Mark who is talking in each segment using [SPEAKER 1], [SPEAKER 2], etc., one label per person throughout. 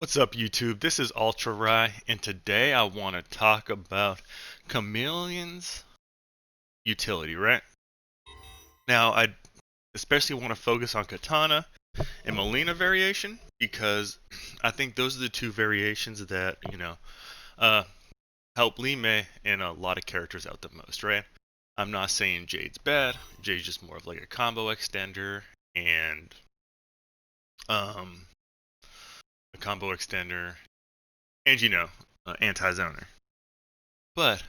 [SPEAKER 1] What's up, YouTube? This is Ultra Rye, and today I want to talk about Khameleon's utility, right? Now, I especially want to focus on Katana and Molina variation because I think those are the two variations that, uh, help Li Mei and a lot of characters out the most, right? I'm not saying Jade's bad. Jade's just more of like a combo extender and, um, a combo extender and, anti-zoner. But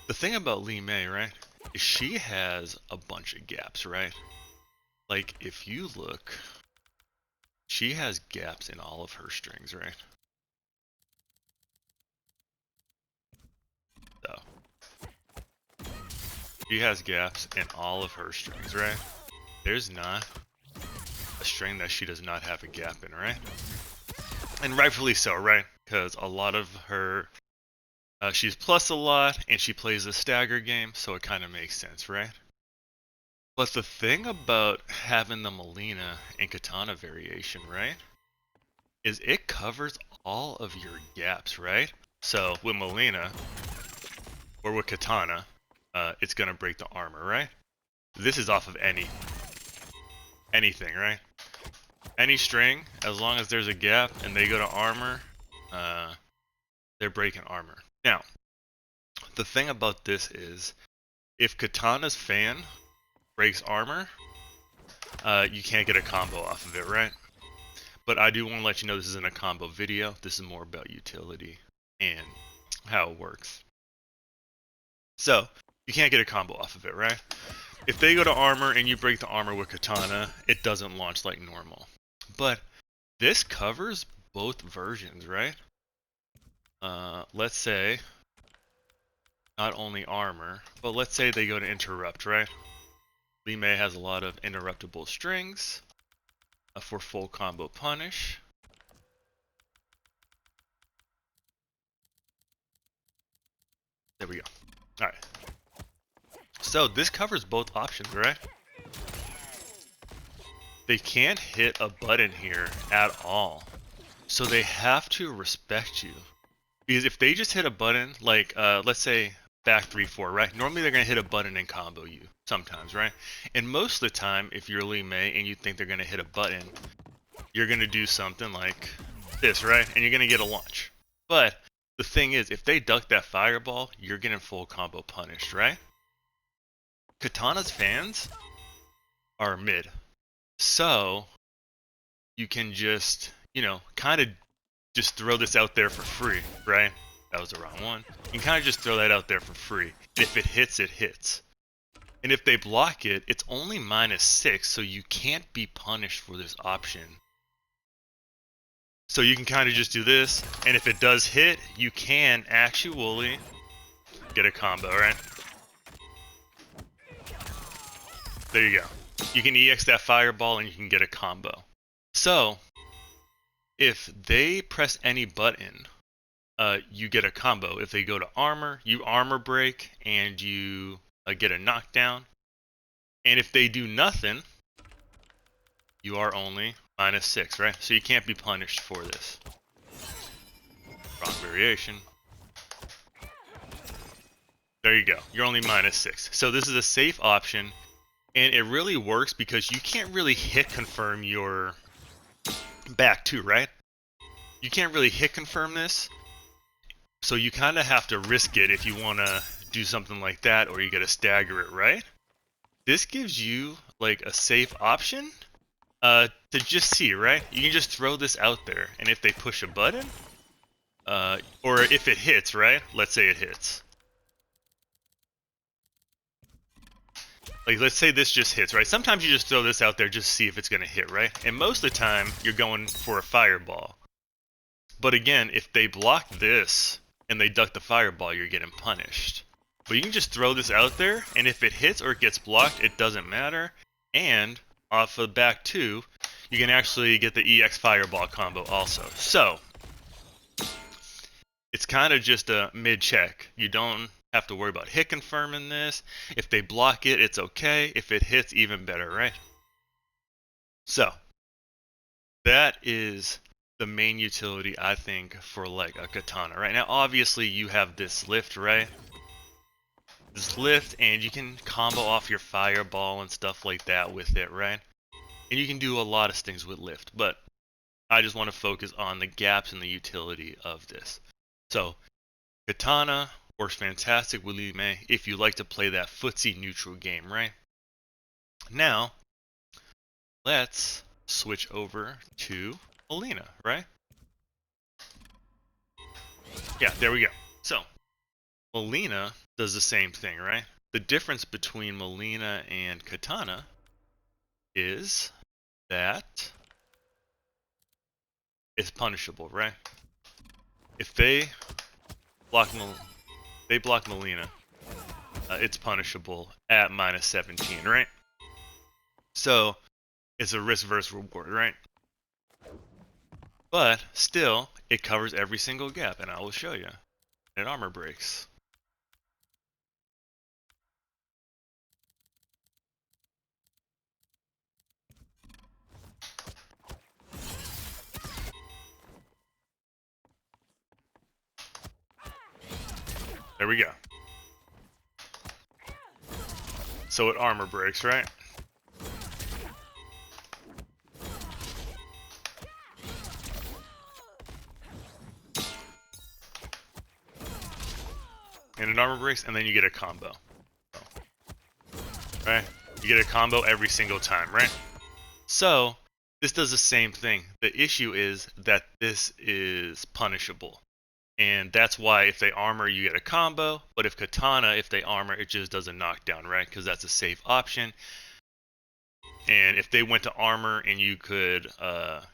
[SPEAKER 1] the thing about Li Mei, right, is she has a bunch of gaps, right? Like, if you look, she has gaps in all of her strings, right? So, she has gaps in all of her strings, right? There's not a string that she does not have a gap in, right? And rightfully so, right? Because a lot of her, she's plus a lot, and she plays a stagger game, so it kind of makes sense, right? But the thing about having the Molina and Katana variation, right, is it covers all of your gaps, right? So with Molina or with Katana, it's gonna break the armor, right? This is off of anything, right? Any string, as long as there's a gap and they go to armor, they're breaking armor. Now, the thing about this is, if Katana's fan breaks armor, you can't get a combo off of it, right? But I do want to let you know this isn't a combo video. This is more about utility and how it works. So, you can't get a combo off of it, right? If they go to armor and you break the armor with Katana, it doesn't launch like normal. But this covers both versions, right? Let's say, not only armor, but let's say they go to interrupt, right? Li Mei has a lot of interruptible strings for full combo punish. There we go. Alright. So this covers both options, right? They can't hit a button here at all. So they have to respect you. Because if they just hit a button, like, let's say back 3-4, right? Normally they're going to hit a button and combo you, sometimes, right? And most of the time, if you're Li Mei and you think they're going to hit a button, you're going to do something like this, right? And you're going to get a launch. But the thing is, if they duck that fireball, you're getting full combo punished, right? Katana's fans are mid. So you can just, kind of just throw this out there for free, right? That was the wrong one. You can kind of just throw that out there for free. And if it hits, it hits. And if they block it, it's only -6, so you can't be punished for this option. So you can kind of just do this, and if it does hit, you can actually get a combo, right? There you go. You can EX that fireball and you can get a combo. So, if they press any button, you get a combo. If they go to armor, you armor break and you get a knockdown. And if they do nothing, you are only -6, right? So you can't be punished for this. Wrong variation. There you go. You're only -6. So this is a safe option, and it really works because you can't really hit confirm your back two, right? You can't really hit confirm this, so you kind of have to risk it if you want to do something like that, or you got to stagger it, right? This gives you like a safe option to just see, right? You can just throw this out there, and if they push a button, or if it hits, right? Let's say it hits. Like, let's say this just hits, right? Sometimes you just throw this out there just to see if it's going to hit, right? And most of the time, you're going for a fireball. But again, if they block this and they duck the fireball, you're getting punished. But you can just throw this out there, and if it hits or it gets blocked, it doesn't matter. And off of back two, you can actually get the EX fireball combo also. So, it's kind of just a mid-check. You don't have to worry about hit confirming this. If they block it, it's okay. If it hits, even better, right? So, that is the main utility, I think, for like a katana. Right now, obviously, you have this lift, right? This lift, and you can combo off your fireball and stuff like that with it, right? And you can do a lot of things with lift, but I just want to focus on the gaps in the utility of this. So, katana works fantastic with Li Mei if you like to play that footsie neutral game, right? Now, let's switch over to Molina, right? Yeah, there we go. So, Molina does the same thing, right? The difference between Molina and Katana is that it's punishable, right? If they block Molina, it's punishable at -17, right? So it's a risk versus reward, right? But still, it covers every single gap, and I will show you. It armor breaks. There we go. So it armor breaks, right? And it armor breaks, and then you get a combo. Right? You get a combo every single time, right? So, this does the same thing. The issue is that this is punishable. And that's why if they armor, you get a combo. But if Katana, if they armor, it just does a knockdown, right? Because that's a safe option. And if they went to armor and you could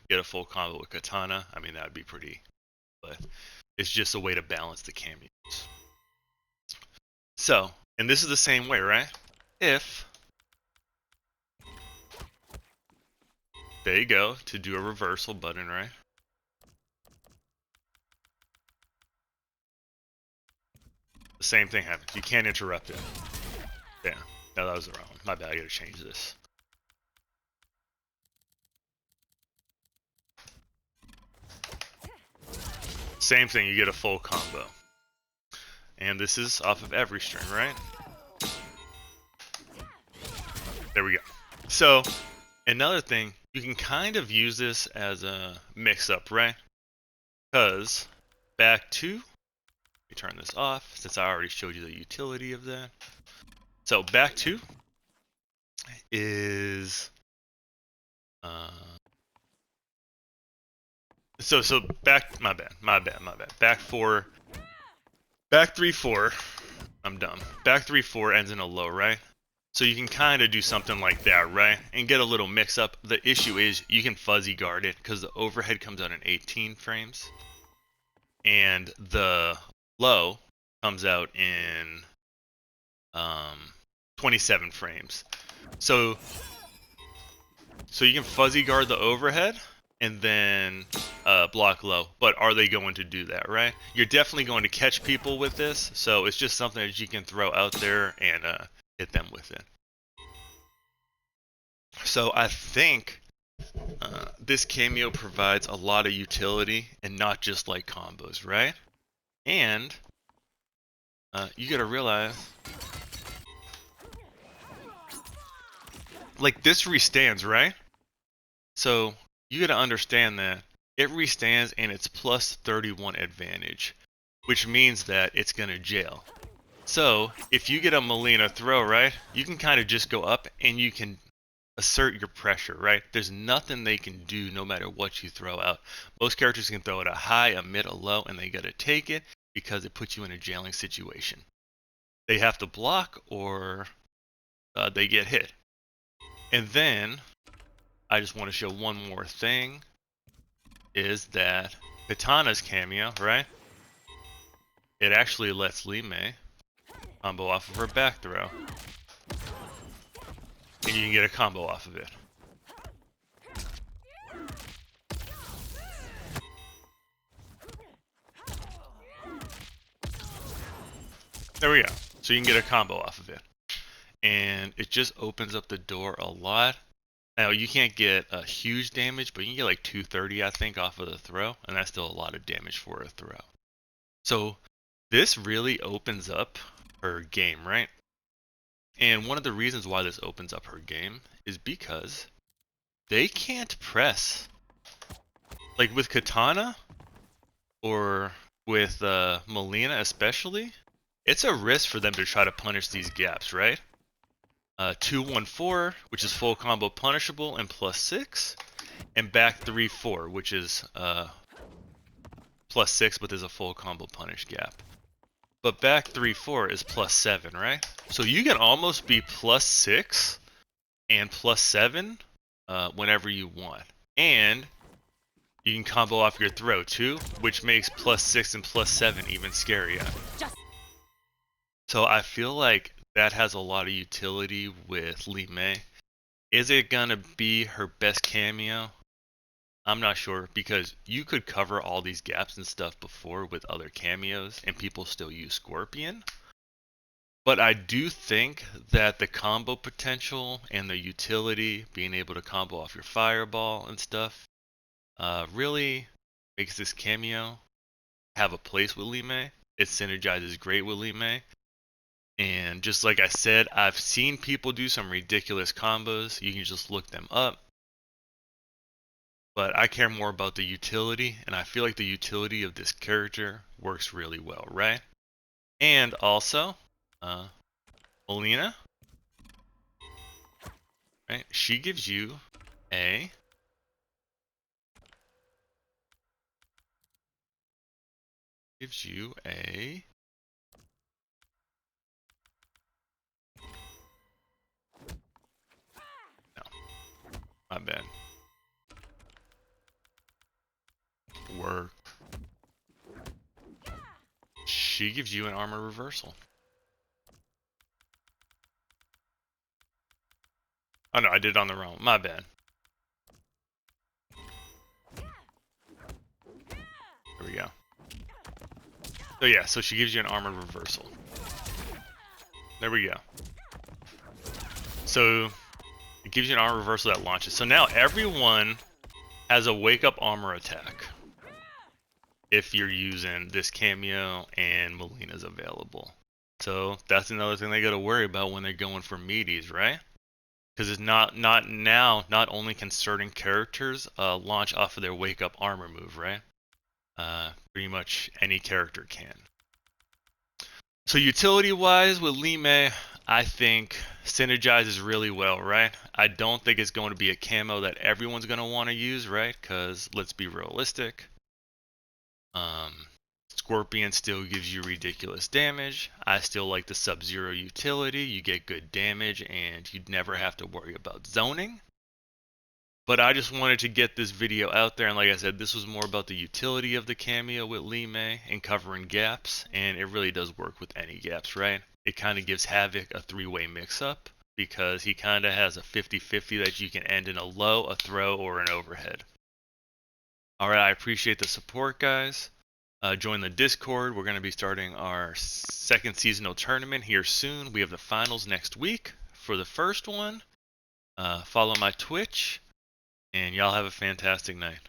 [SPEAKER 1] get a full combo with Katana, I mean, that would be pretty. But it's just a way to balance the cameos. So, and this is the same way, right? If there you go, to do a reversal button, right? The same thing happens. You can't interrupt it. Yeah, no, that was the wrong one. My bad, I gotta change this. Same thing, you get a full combo. And this is off of every string, right? There we go. So, another thing, you can kind of use this as a mix-up, right? Because back to, let me turn this off since I already showed you the utility of that. So back to is so back, my bad. Back 3-4, I'm dumb. Back 3-4 ends in a low, right? So you can kind of do something like that, right? And get a little mix up. The issue is you can fuzzy guard it because the overhead comes out in 18 frames. And the low comes out in 27 frames. So you can fuzzy guard the overhead and then block low. But are they going to do that, right? You're definitely going to catch people with this. So it's just something that you can throw out there and hit them with it. So I think this cameo provides a lot of utility and not just like combos, right? And you gotta realize, like, this restands, right? So you gotta understand that it restands and it's plus 31 advantage, which means that it's gonna jail. So if you get a Molina throw, right, you can kind of just go up and you can assert your pressure, right? There's nothing they can do no matter what you throw out. Most characters can throw it a high, a mid, a low, and they gotta take it because it puts you in a jailing situation. They have to block or they get hit. And then I just want to show one more thing, is that Katana's cameo, right? It actually lets Li Mei combo off of her back throw. And you can get a combo off of it. There we go. So you can get a combo off of it. And it just opens up the door a lot. Now you can't get a huge damage, but you can get like 230, I think, off of the throw, and that's still a lot of damage for a throw. So this really opens up her game, right? And one of the reasons why this opens up her game is because they can't press. Like with Katana or with Molina especially, it's a risk for them to try to punish these gaps, right? 2-1-4, which is full combo punishable and +6, and back 3-4, which is +6, but there's a full combo punish gap. But back 3-4 is +7, right? So you can almost be +6 and +7 whenever you want. And you can combo off your throw too, which makes +6 and +7 even scarier. So I feel like that has a lot of utility with Li Mei. Is it gonna be her best cameo? I'm not sure, because you could cover all these gaps and stuff before with other cameos and people still use Scorpion. But I do think that the combo potential and the utility, being able to combo off your fireball and stuff, really makes this cameo have a place with Li Mei. It synergizes great with Li Mei. And just like I said, I've seen people do some ridiculous combos. You can just look them up. But I care more about the utility, and I feel like the utility of this character works really well, right? And also, Molina, right? She gives you a no, my bad. Work. She gives you an armor reversal. Oh no, I did it on the wrong. My bad. There we go. So yeah, so she gives you an armor reversal. There we go. So it gives you an armor reversal that launches. So now everyone has a wake up armor attack if you're using this cameo and Molina's available. So that's another thing they got to worry about when they're going for meaties, right? Because it's not only can certain characters launch off of their wake up armor move, right? Pretty much any character can. So utility wise with Li Mei, I think synergizes really well, right? I don't think it's going to be a camo that everyone's going to want to use, right? Because let's be realistic. Scorpion still gives you ridiculous damage. I still like the Sub-Zero utility. You get good damage and you'd never have to worry about zoning. But I just wanted to get this video out there, and like I said, this was more about the utility of the cameo with Li Mei and covering gaps, and it really does work with any gaps, right? It kind of gives Havoc a three-way mix-up, because he kind of has a 50-50 that you can end in a low, a throw, or an overhead. Alright, I appreciate the support, guys. Join the Discord. We're going to be starting our second seasonal tournament here soon. We have the finals next week for the first one. Follow my Twitch. And y'all have a fantastic night.